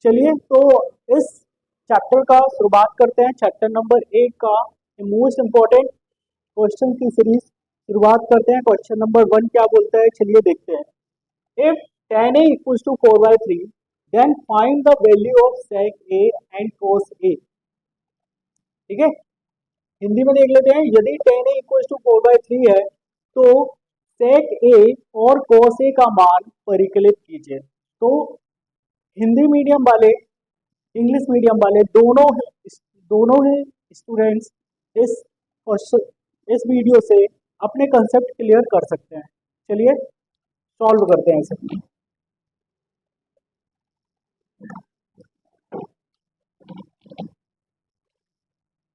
चलिए तो इस चैप्टर का शुरुआत करते हैं। चैप्टर नंबर 1 का मोस्ट इम्पोर्टेंट क्वेश्चन की सीरीज शुरुआत करते हैं। क्वेश्चन नंबर 1 क्या बोलता है, चलिए देखते हैं। If tan a equals to 4/3 then find the value of sec a and cos a। ठीक है, हिंदी में देख लेते हैं। यदि tan a इक्वल्स टू 4/3 है तो sec a और cos a का मान परिकलित कीजिए। तो हिंदी मीडियम वाले, इंग्लिश मीडियम वाले दोनों ही स्टूडेंट्स इस क्वेश्चन इस वीडियो से अपने कंसेप्ट क्लियर कर सकते हैं। चलिए सॉल्व करते हैं इसे।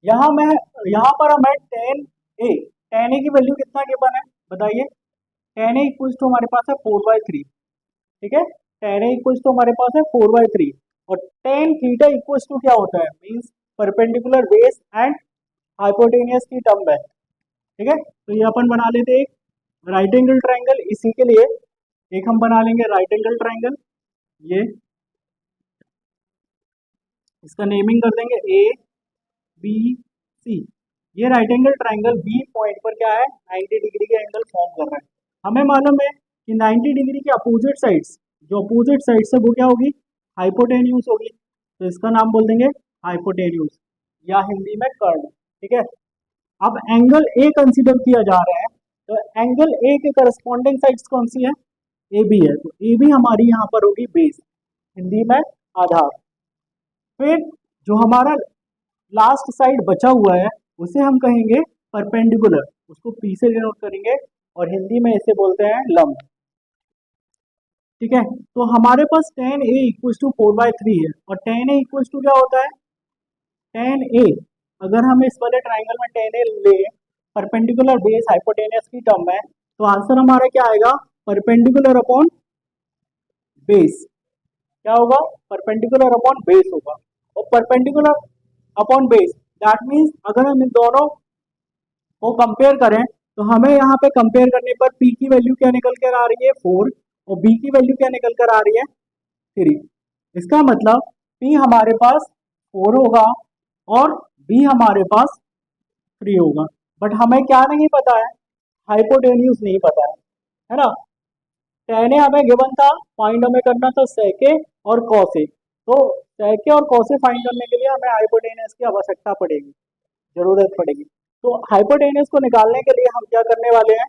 यहाँ पर हमें tan a की वैल्यू कितना गिवन है बताइए। tan a इक्वल्स टू हमारे पास है 4/3। ठीक है, tan a इक्वल्स टू हमारे पास है 4/3 और tan थीटा इक्वल्स टू क्या होता है, means perpendicular base and hypotenuse की टर्म है। ठीक है, तो ये अपन बना लेते हैं एक राइट एंगल ट्रायंगल। इसी के लिए एक हम बना लेंगे राइट एंगल ट्रायंगल। ये इसका नेमिंग कर देंगे ए बी सी। ये right angle triangle B point पर क्या है, 90 डिग्री का एंगल फॉर्म कर रहा है। हमें मालूम है कि 90 डिग्री के अपोजिट साइड्स, जो अपोजिट साइड्स है वो क्या होगी, हाइपोटेन्यूज होगी। तो इसका नाम बोल देंगे हाइपोटेन्यूज या हिंदी में कर्ण। ठीक है, अब एंगल ए कंसीडर किया जा रहा है, तो एंगल ए के करस्पॉन्डिंग साइड्स कौन सी है, ए बी है। तो ए बी हमारी यहाँ पर होगी बेस, हिंदी में आधार। फिर जो हमारा लास्ट साइड बचा हुआ है उसे हम कहेंगे परपेंडिकुलर, उसको पी से डिनोट करेंगे और हिंदी में इसे बोलते हैं लंब। ठीक है, तो हमारे पास tan a इक्वल्स टू 4/3 है और tan a इक्वल्स टू क्या होता है, tan a अगर हम इस वाले ट्राइंगल में tan a ले परपेंडिकुलर बेस हाइपोटेनियस की टर्म में, तो आंसर हमारा क्या आएगा, परपेंडिकुलर अपॉन बेस। क्या होगा, परपेंडिकुलर अपॉन बेस होगा। और perpendicular upon base that means अगर हम इन दोनों को कंपेयर करें तो हमें यहाँ पे कंपेयर करने पर p की वैल्यू क्या निकल कर आ रही है 4 और b की वैल्यू क्या निकल कर आ रही है 3। इसका मतलब p हमारे पास 4 होगा और b हमारे पास 3 होगा। बट हमें क्या नहीं पता है, हाइपोटेन्यूज नहीं पता है ना। tan a हमें गिवन था, फाइंड हमें करना था sec a और cos a। तो sec a और cos a फाइंड करने के लिए हमें हाइपोटेन्यूज की आवश्यकता पड़ेगी, जरूरत पड़ेगी। तो हाइपोटेन्यूज को निकालने के लिए हम क्या करने वाले हैं,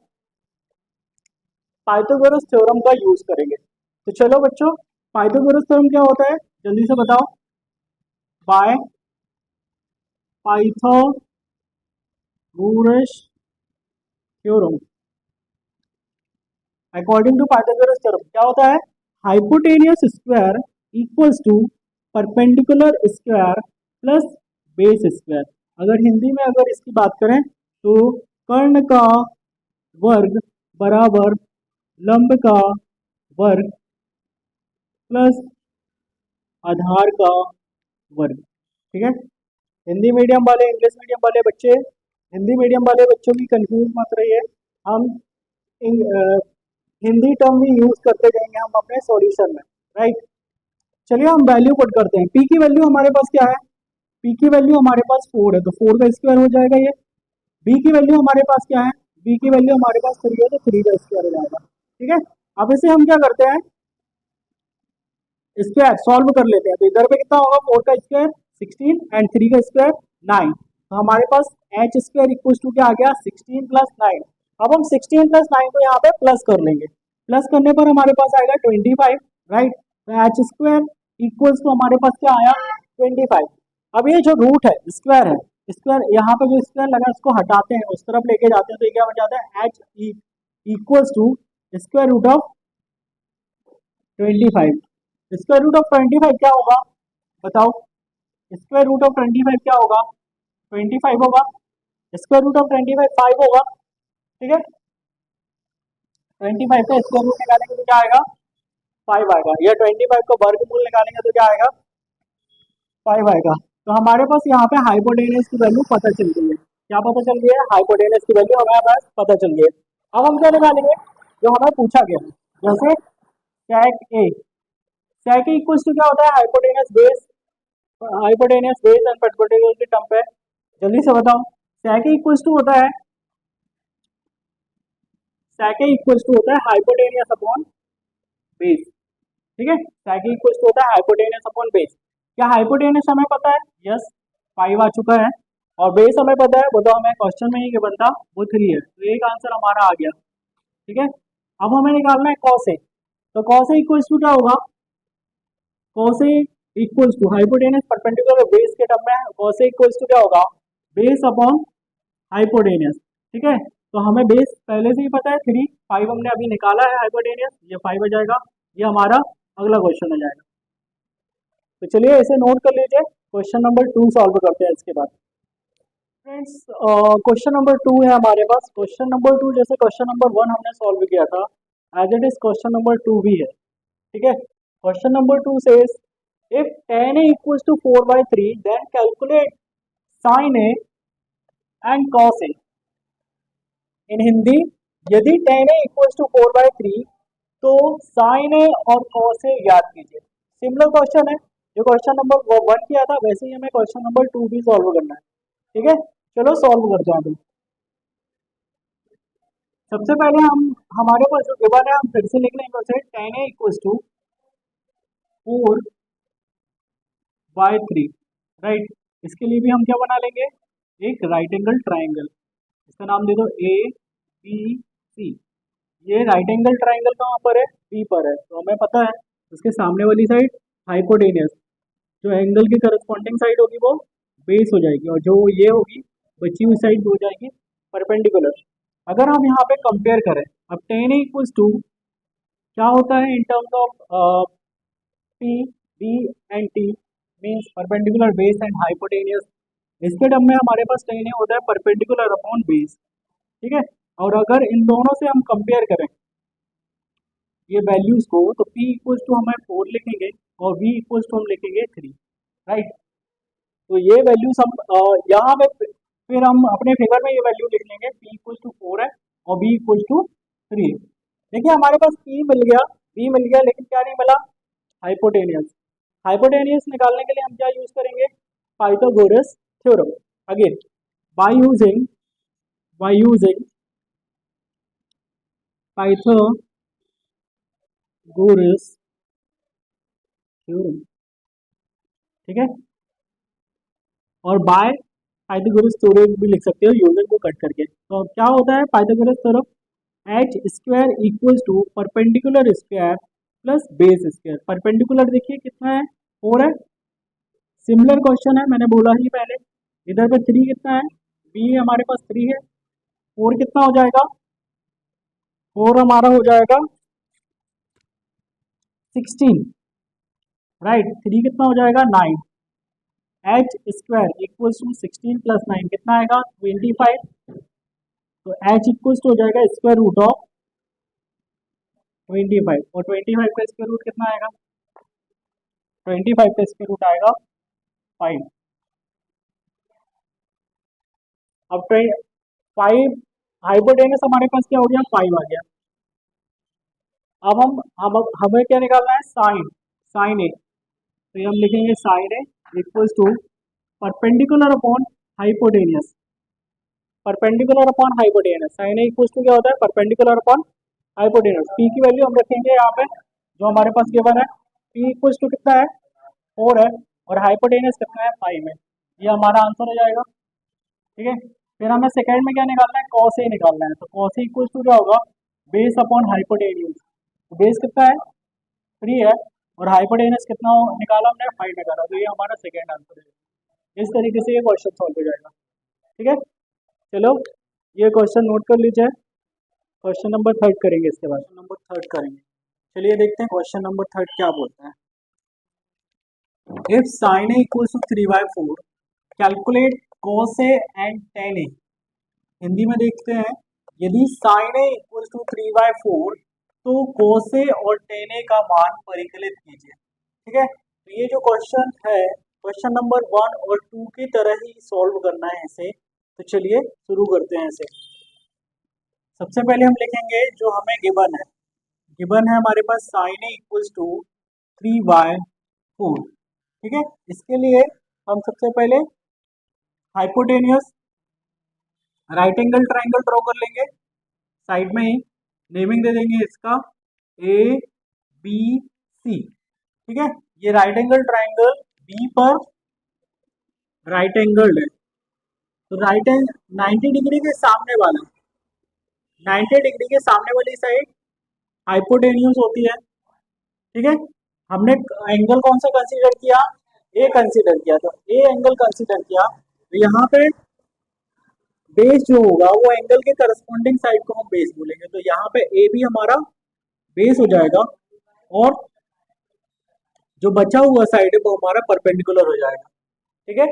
पाइथागोरस थ्योरम का यूज करेंगे। तो चलो बच्चों, पाइथागोरस थ्योरम क्या होता है जल्दी से बताओ। By Pythagoras theorem, according to Pythagoras theorem क्या होता है, hypotenuse square equals to perpendicular square plus base square. अगर हिंदी में अगर इसकी बात करें तो कर्ण का वर्ग बराबर लंब का वर्ग प्लस आधार का वर्ग। ठीक है, हिंदी मीडियम वाले, इंग्लिश मीडियम वाले बच्चे, हिंदी मीडियम वाले बच्चों की कंफ्यूज मत रहिए। हम हिंदी टर्म भी यूज करते जाएंगे हम अपने सॉल्यूशन में, राइट। चलिए हम वैल्यू पुट करते हैं। p की वैल्यू हमारे पास क्या है, p की वैल्यू हमारे पास 4 है तो 4 का स्क्वायर हो जाएगा ये। b की वैल्यू हमारे पास क्या है, b की वैल्यू हमारे पास 3 है तो 3 का स्क्वायर हो जाएगा। ठीक है, अब इसे हम क्या करते हैं, स्क्वायर सॉल्व कर लेते हैं। तो इधर पे कितना होगा, 4 का स्क्वायर 16 एंड 3 का स्क्वायर 9। तो हमारे पास h स्क्वायर इक्वल टू क्या आ गया, 16 प्लस 9। अब हम 16 प्लस 9 को यहाँ पे प्लस कर लेंगे, प्लस करने पर हमारे पास आएगा 25, राइट। तो h स्क्वायर इक्वल्स टू हमारे पास क्या आया 25। अब ये जो रूट है स्क्वायर है, स्क्वायर यहाँ पे जो स्क्वायर लगा इसको हटाते हैं, उस तरफ लेके जाते हैं तो ये क्या बन जाता है, h equals to square root of 25। Square root of 25 क्या होगा बताओ, स्क्वायर रूट ऑफ 25 क्या होगा, 25 होगा। स्क्वायर रूट ऑफ 25 5 होगा। ठीक है, 25 का स्क्वायर रूट निकालेंगे तो क्या आएगा 5 आएगा, या 25 को वर्गमूल निकालेंगे तो क्या आएगा 5 आएगा। तो हमारे पास यहाँ पे हाइपोटेनस की वैल्यू पता चल गई है। क्या पता चल गई है, हाइपोटेनस की वैल्यू हमारे पास पता चल गई है। अब हम क्या निकालेंगे, जो हमें पूछा गया है, जैसे sec a sec A equals to क्या होता है, hypotenuse base, hypotenuse base and perpendicular की टर्म पे, जल्दी से बताओ। sec ए इक्वल्स टू होता है, sec ए इक्वल्स टू होता है हाइपोटेनस अपॉन बेस, ठीक है। sec ए इक्वल्स टू होता है हाइपोटेनस अपॉन बेस। क्या हाइपोटेनस हमें पता है, यस 5 आ चुका है, और बेस हमें पता है, वो तो हमें क्वेश्चन में ही क्या बनता, वो 3 है, तो एक आंसर हमारा आ गया, ठीक है। अब हमें निकालना है cos ए, तो cos ए इक्वल्स टू क्या होगा, cos A equals to hypotenuse perpendicular base के टर्म में cos ए इक्वल्स टू क्या होगा, बेस अपॉन हाइपोटेनस, ठीक है। तो हमें बेस पहले से ही पता है 3, 5 हमने अभी निकाला है हाइपोटेनस, ये 5 हो जाएगा, ये हमारा अगला क्वेश्चन हो जाएगा। तो चलिए इसे नोट कर लीजिए, क्वेश्चन नंबर 2 सॉल्व करते हैं इसके बाद। फ्रेंड्स क्वेश्चन नंबर 2 है हमारे पास। क्वेश्चन नंबर 2 जैसे क्वेश्चन नंबर 1 हमने सॉल्व किया था, as it is question number 2 भी है, ठीक है। Question number 2 says if tan a equals to 4/3 then calculate sin a and cos a। इन हिंदी, यदि tan a equals to 4/3 तो sin a और cos a याद कीजिए। सिमिलर क्वेश्चन है, जो क्वेश्चन नंबर 1 किया था वैसे ही हमें क्वेश्चन नंबर 2 भी सॉल्व करना है, ठीक है। चलो सॉल्व करते हैं अभी। सबसे पहले हम, हमारे पास जो गिवन है हम फिर से लिख लेंगे उसे, tan a equals to 4/3, right. इसके लिए भी हम क्या बना लेंगे, एक राइट एंगल ट्राइंगल, इसका नाम दे दो ए बी सी। ये राइट एंगल ट्राइंगल कहाँ पर है, बी पर है, तो हमें पता है उसके सामने वाली साइड हाइपोटेनियस, जो एंगल की करस्पॉन्डिंग साइड होगी वो बेस हो जाएगी, और जो ये होगी बची हुई साइड हो जाएगी परपेंडिकुलर। अगर हम यहाँ पे कंपेयर करें, अब tan a इक्वल्स टू क्या होता है in terms of P B and T, means perpendicular base and hypotenuse. इसके टर्म में हमारे पास tan a होता है परपेंडिकुलर अपॉन बेस, ठीक है। और अगर इन दोनों से हम कंपेयर करें ये वैल्यूज को, तो p इक्वल्स टू हमें 4 लिखेंगे और v इक्वल्स टू हम लिखेंगे 3, राइट। तो ये वैल्यूज हम यहाँ पे फिर हम अपने फेवर में ये वैल्यू लिख लेंगे, p इक्वल्स टू 4 है और v इक्वल्स टू 3 है। देखिए हमारे पास p मिल गया, v मिल गया, लेकिन क्या नहीं मिला, हाइपोटेनियस। हाइपोटेनियस निकालने के लिए हम क्या यूज करेंगे, Pythagoras theorem. Again by using Pythagoras theorem, ठीक है। और बाय पाइथागोरस थ्योरम भी लिख सकते हो यूजर को कट करके। तो क्या होता है Pythagoras theorem, H square equals to perpendicular square plus base square. Perpendicular देखिए कितना है, 4 है, सिमिलर क्वेश्चन है, मैंने बोला ही पहले। इधर पे 3 कितना है, बी हमारे पास 3 है, 4 कितना हो जाएगा, 4 हमारा हो जाएगा 16, राइट। 3 कितना हो जाएगा 9, H square equals to 16 plus 9 कितना आएगा 25। तो एच इक्वल्स टू हो जाएगा स्क्वायर रूट ऑफ 25, और 25 का स्क्वायर रूट कितना आएगा, 25 का स्क्वायर रूट आएगा 5। अब 5 हाइपोटेनस हमारे पास क्या हो गया, 5 आ गया। अब हमें क्या निकालना है, साइन ए। तो ये हम लिखेंगे sine A equals to perpendicular upon hypotenuse, perpendicular upon hypotenuse. Sine A equals to क्या होता है, परपेंडिकुलर अपॉन हाइपोटेनस। पी की वैल्यू हम रखेंगे यहाँ पे जो हमारे पास गिवन है, पी इक्वल्स टू कितना है 4 है, और हाइपोटेनस कितना है 5 है, ये हमारा आंसर हो जाएगा, ठीक है। फिर हमें सेकंड में क्या निकालना है, कॉस ए निकालना है। तो कॉस ए इक्वल्स टू क्या होगा, बेस अपॉन हाइपोटेनियस। तो बेस कितना है 3 है, और हाइपोटेनस कितना निकाला हमने 5 निकाला, तो ये हमारा सेकंड आंसर है। इस तरीके से ये क्वेश्चन सॉल्व हो जाएगा, ठीक है। चलो ये क्वेश्चन नोट कर लीजिए, क्वेश्चन नंबर 3 करेंगे, इसके बाद नंबर 3 करेंगे। चलिए देखते हैं क्वेश्चन नंबर 3 क्या बोलता है। If sine A equals to 3/4 calculate cos a and tan a। Hindi में देखते हैं, यदि sin a इक्वल्स टू 3/4 तो cos a और tan a का मान परिकलित कीजिए, ठीक है। तो ये जो क्वेश्चन है, क्वेश्चन नंबर 1 और 2 की तरह ही सॉल्व करना है इसे। तो चलिए शुरू करते हैं इसे। सबसे पहले हम लिखेंगे जो हमें गिवन है, गिवन है हमारे पास sin a इक्वल्स टू 3/4। ठीक है, इसके लिए हम सबसे पहले hypotenuse right angle triangle draw कर लेंगे, साइड में ही नेमिंग दे देंगे इसका ABC। ठीक है, ये राइट एंगल ट्राइंगल बी पर राइट एंगल है, तो राइट एंग 90 डिग्री के सामने वाला 90 डिग्री के सामने वाली साइड हाइपोटेन्यूस होती है। ठीक है, हमने एंगल कौन सा कंसीडर किया, ए कंसीडर किया, तो ए एंगल कंसीडर किया, तो यहाँ पे बेस जो होगा वो एंगल के करस्पॉन्डिंग साइड को हम बेस बोलेंगे, तो यहाँ पे ए भी हमारा बेस हो जाएगा और जो बचा हुआ साइड है वो हमारा परपेंडिकुलर हो जाएगा। ठीक है,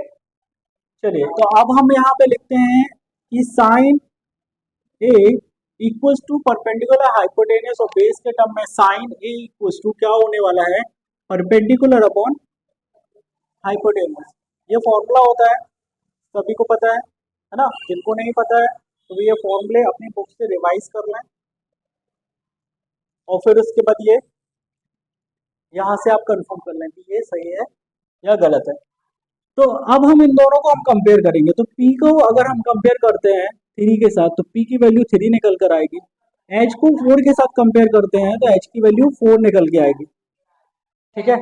चलिए तो अब हम यहाँ पे लिखते हैं कि sine A equals to perpendicular hypotenuse और बेस के टर्म में साइन ए इक्वल्स टू क्या होने वाला है, परपेंडिकुलर अपॉन हाइपोटेनियस। ये फॉर्मूला होता है, सभी को पता है ना, जिनको नहीं पता है तो ये फॉर्मूले अपनी बुक से रिवाइज कर लें और फिर उसके बाद ये यहाँ से आप कंफर्म कर लें कि ये सही है या गलत है। तो अब हम इन दोनों को हम कंपेयर करेंगे, तो P को अगर हम कंपेयर करते हैं 3 के साथ तो P की वैल्यू 3 निकल कर आएगी, H को 4 के साथ कंपेयर करते हैं तो H की वैल्यू 4 निकल के आएगी। ठीक है,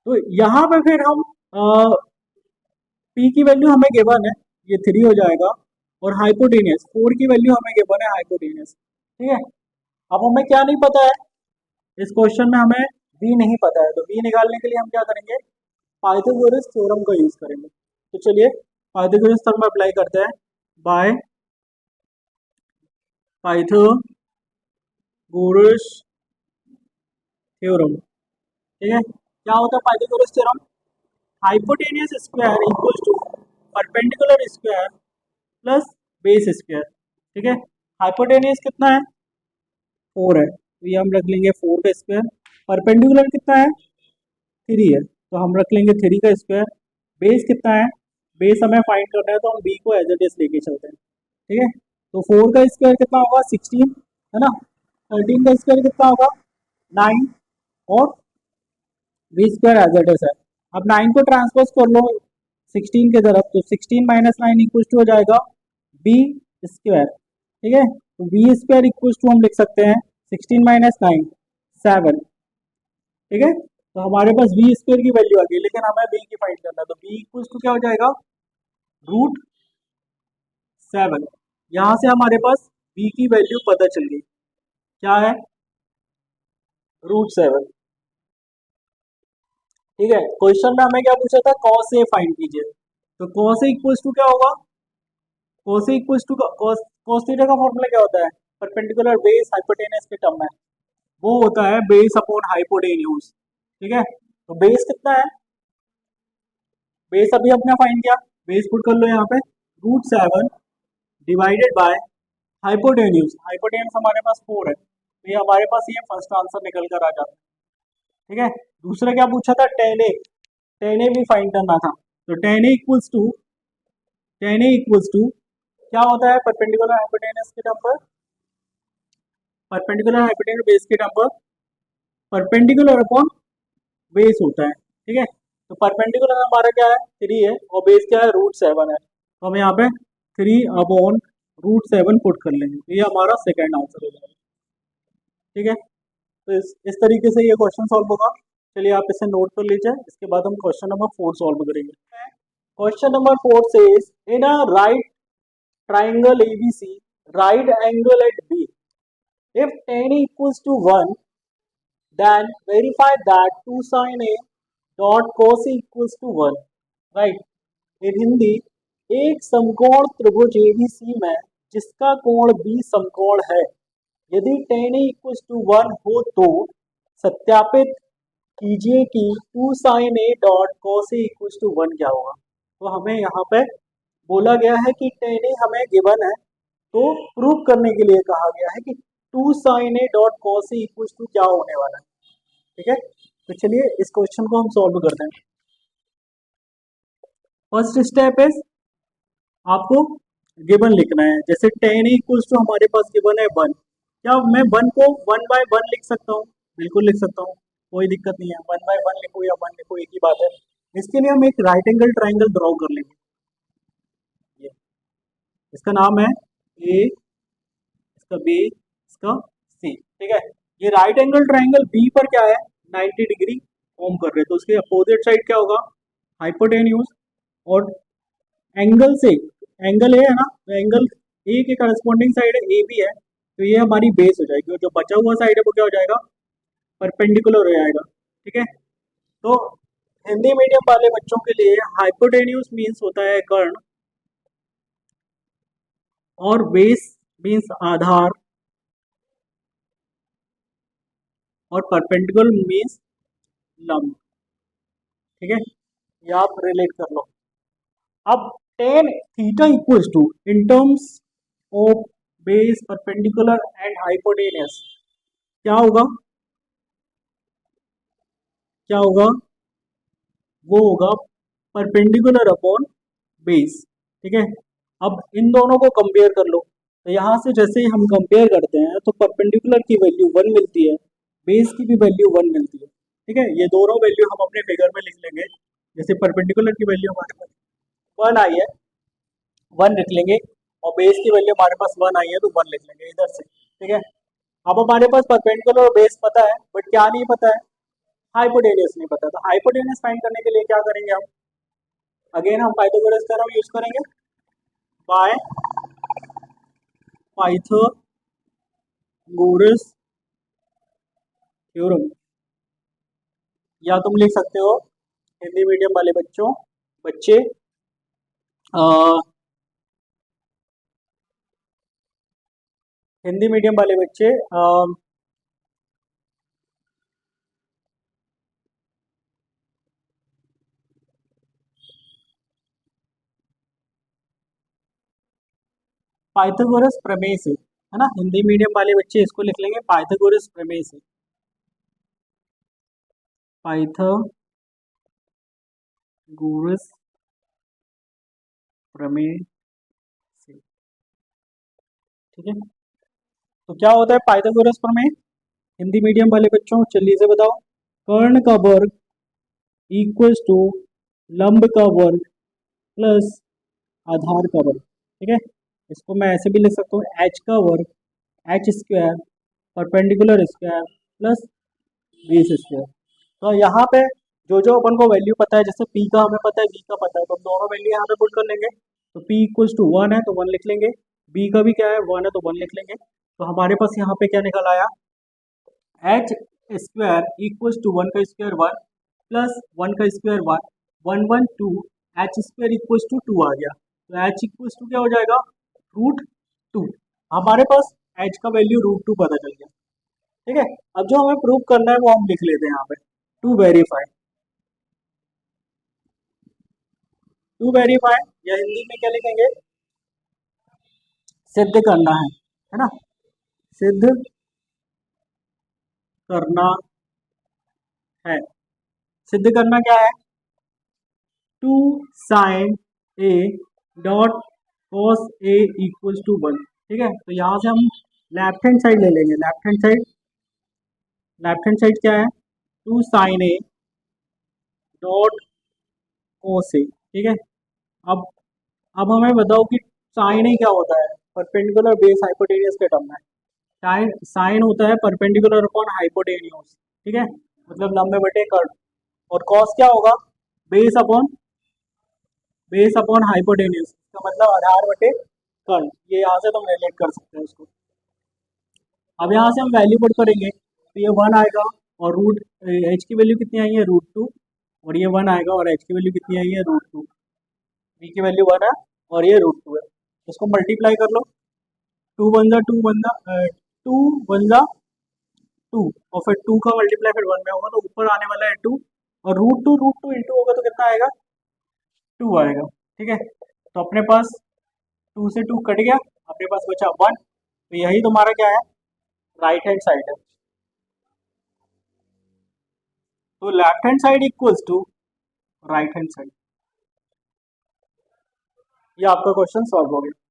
तो यहाँ पे फिर हम P की वैल्यू हमें गिवन है, ये 3 हो जाएगा, और हाइपोटेनियस 4 की वैल्यू हमें गिवन है हाइपोटेनियस। ठीक है, अब हमें क्या नहीं पता है, इस क्वेश्चन में हमें V नहीं पता है, तो V निकालने के लिए हम क्या करेंगे, पाइथागोरस थ्योरम का यूज करेंगे। तो चलिए पाइथागोरस थ्योरम अप्लाई करते हैं, बाय पाइथागोरस थ्योरम। ठीक है, क्या होता है Pythagoras theorem, hypotenuse square equals to perpendicular square plus base square. ठीक है, हाइपोटेनियस कितना है, 4 है, तो ये हम रख लेंगे 4 का स्क्वायर, परपेंडिकुलर कितना है 3 है, तो हम रख लेंगे 3 का स्क्वायर, बेस कितना है, बेस हमें फाइंड करना है तो हम बी को एज इट इज लेके चलते हैं। ठीक है, तो 4 का स्क्वायर कितना होगा 16 है ना, 13 का स्क्वायर कितना होगा 9 और B square as it is है। अब 9 को ट्रांसपोज कर लो 16 की तरफ, तो 16 माइनस 9 इक्वल टू हो जाएगा बी स्क्वायर। ठीक है, तो बी स्क्वायर इक्वल टू हम लिख सकते हैं 16 माइनस 9 7। ठीक है, तो हमारे पास बी स्क्वायर की वैल्यू आ गई, लेकिन हमें बी की फाइंड करना है, तो बी इक्वल टू क्या हो जाएगा √7। यहाँ से हमारे पास बी की वैल्यू पता चल गई, क्या है √7। ठीक है, क्वेश्चन में हमें क्या पूछा था, कॉस ए फाइंड कीजिए, तो कॉस ए इक्वल्स टू क्या होगा, cos A equals to cos theta का फॉर्मूला क्या होता है, परपेंडिकुलर बेस हाइपोटेनस के टर्म में वो होता है बेस अपॉन हाइपोटेन्यूज। ठीक है, तो बेस कितना है, बेस अभी अपने फाइंड किया, बेस पुट कर लो यहाँ पे √7 डिवाइडेड बाय हाइपोटेन्यूज, हाइपोटेन्यूज हमारे पास 4 है, तो ये हमारे पास ये फर्स्ट आंसर निकल कर आ जाता है। ठीक है, दूसरा क्या पूछा था, tan a भी फाइंड करना था, तो tan a इक्वल्स टू क्या होता है, परपेंडिकुलर हाइपोटेनस के टर्म पर, परपेंडिकुलर हाइपोटेनस बेस के टर्म पर परपेंडिकुलर अपॉन बेस होता है। ठीक है, तो परपेंडिकुलर हमारा क्या है 3 है और बेस क्या है √7 है, तो हम यहाँ पे 3 अपॉन √7 पुट कर लेंगे, तो ये हमारा सेकेंड आंसर हो जाएगा। ठीक है, तो इस तरीके से ये क्वेश्चन सॉल्व होगा। चलिए आप इसे नोट कर लीजिए, इसके बाद हम क्वेश्चन नंबर 4 सॉल्व करेंगे। Question number 4 says in a right triangle ABC right angle at B if tan equals to 1 then verify that 2 sin A dot cos A equals to 1। Right, इन हिंदी एक समकोण त्रिभुज ABC में जिसका कोण B समकोण है, यदि tan A equals to 1 हो तो सत्यापित कीजिए कि 2 sin A dot cos A equals to 1 क्या होगा। तो हमें यहाँ पे बोला गया है कि tan A हमें गिवन है, तो प्रूव करने के लिए कहा गया है कि 2 sin A dot cos A equals to क्या होने वाला है। ठीक है, तो चलिए इस क्वेश्चन को हम सॉल्व करते हैं। फर्स्ट स्टेप इज आपको गिवन लिखना है, जैसे tan A इक्वल्स टू हमारे पास गिवन है 1, क्या मैं 1 को 1/1 लिख सकता हूँ, बिल्कुल लिख सकता हूँ, कोई दिक्कत नहीं है। 1/1 लिखो या 1 लिखो, एक ही बात है। इसके लिए हम एक राइट एंगल ट्राइंगल ड्रॉ कर लेंगे। ये इसका नाम है ए, इसका बी, इसका सी, ठीक है। ये राइट एंगल ट्राइंगल बी पर क्या है, 90 डिग्री फॉर्म कर रहे हैं, तो उसके अपोजिट साइड क्या होगा, हाइपोटेन्यूज। और एंगल से, एंगल ए है ना, तो एंगल ए के करस्पॉन्डिंग साइड है ए बी है, तो ये हमारी बेस हो जाएगी, और जो बचा हुआ साइड है वो क्या हो जाएगा, परपेंडिकुलर हो जाएगा, ठीक है। तो हिंदी मीडियम वाले बच्चों के लिए हाइपोटेन्यूज मीन्स होता है कर्ण, और बेस मीन्स आधार, और परपेंडिकुलर मीन्स लंब, ठीक है। ये आप रिलेट कर लो। अब tan theta equals to, in terms of base, perpendicular and hypotenuse, क्या होगा, क्या होगा, वो होगा परपेंडिकुलर अपॉन बेस, ठीक है। अब इन दोनों को कंपेयर कर लो, तो यहाँ से जैसे ही हम कंपेयर करते हैं तो परपेंडिकुलर की वैल्यू 1 मिलती है, बेस की भी वैल्यू 1 मिलती है, ठीक है। ये दोनों वैल्यू हम अपने फिगर में लिख लेंगे। जैसे परपेंडिकुलर की वैल्यू हमारे पास 1 आई है, 1 लिख लेंगे, और बेस की वैल्यू हमारे पास 1 आई है, तो 1 लिख लेंगे इधर से, ठीक है। अब हमारे पास परपेंडिकुलर और बेस पता है, बट क्या नहीं पता है, हाइपोटेनियस नहीं पता। तो हाइपोटेनियस फाइंड करने के लिए क्या करेंगे हम, अगेन हम पाइथागोरस थ्योरम यूज करेंगे, बाय पाइथागोरस थ्योरम, या तुम लिख सकते हो हिंदी मीडियम वाले बच्चे हिंदी मीडियम वाले बच्चे पाइथागोरस प्रमेय से, है ना, हिंदी मीडियम वाले बच्चे इसको लिख लेंगे पाइथागोरस प्रमेय से, पाइथागोरस प्रमेय से, ठीक है। तो क्या होता है पाइथागोरस प्रमेय हिंदी मीडियम वाले बच्चों, चलिए से बताओ। कर्ण का वर्ग इक्वल्स टू लंब का वर्ग प्लस आधार का वर्ग, ठीक है। इसको मैं ऐसे भी लिख सकता हूँ, एच का वर्ग, H square perpendicular square plus base square. तो यहाँ पे जो जो अपन को वैल्यू पता है, जैसे पी का हमें पता है, बी का पता है, तो हम दोनों वैल्यू यहाँ पे पुट कर लेंगे। तो पी इक्वल्स टू 1 है तो 1 लिख लेंगे, बी का भी क्या है 1 है तो 1 लिख लेंगे। तो हमारे पास यहाँ पे क्या निकल आया, एच स्क्वायर इक्वल्स टू 1 का स्क्वायर 1 प्लस 1 का square 1, 1 1 2, H square equals to 2 आ गया। तो एच इक्वल्स टू क्या हो जाएगा, √2। हमारे पास एच का वैल्यू √2 पता चल गया, ठीक है। अब जो हमें प्रूव करना है वो हम लिख लेते हैं यहाँ पे, टू वेरीफाई, टू वेरीफाई, या हिंदी में क्या लिखेंगे, सिद्ध करना है ना, सिद्ध करना है। सिद्ध करना क्या है, 2 sine A dot cos A equals to 1, ठीक है। तो यहाँ से हम लेफ्ट हैंड साइड ले लेंगे, लेफ्ट हैंड साइड क्या है, 2 साइन ए डॉट कॉस ए, ठीक है। अब अब हमें बताओ कि साइन ए क्या होता है, परपेंडिकुलर बेस हाइपोटेनियस के टर्म में, साइन साइन होता है परपेंडिकुलर अपॉन हाइपोटेनियस, ठीक है, मतलब लंबे बटे कर्ण। और कॉस क्या होगा, बेस अपॉन हाइपोटेनियस, इसका मतलब आधार बटे कर्ण। ये यहाँ से तुम रिलेट कर सकते हैं उसको। अब यहाँ से हम वैल्यू पुट करेंगे, तो ये 1 आएगा, और रूट एच की वैल्यू कितनी आई है, √2, और ये 1 आएगा, और एच की वैल्यू कितनी आई है, √2, बी की वैल्यू 1 है, और ये √2 है। इसको मल्टीप्लाई कर लो, 2 1 जा 2 1 जा 2 1 जा 2, और फिर 2 का मल्टीप्लाई फिर 1 में होगा, तो ऊपर आने वाला है 2, और √2 इंटू होगा तो कितना आएगा, 2 आएगा, ठीक है। तो अपने पास 2 से 2 कट गया, अपने पास बचा 1, तो यही तुम्हारा क्या है, राइट हैंड साइड है। तो left hand side equals to right hand side, ये आपका क्वेश्चन सॉल्व हो गया।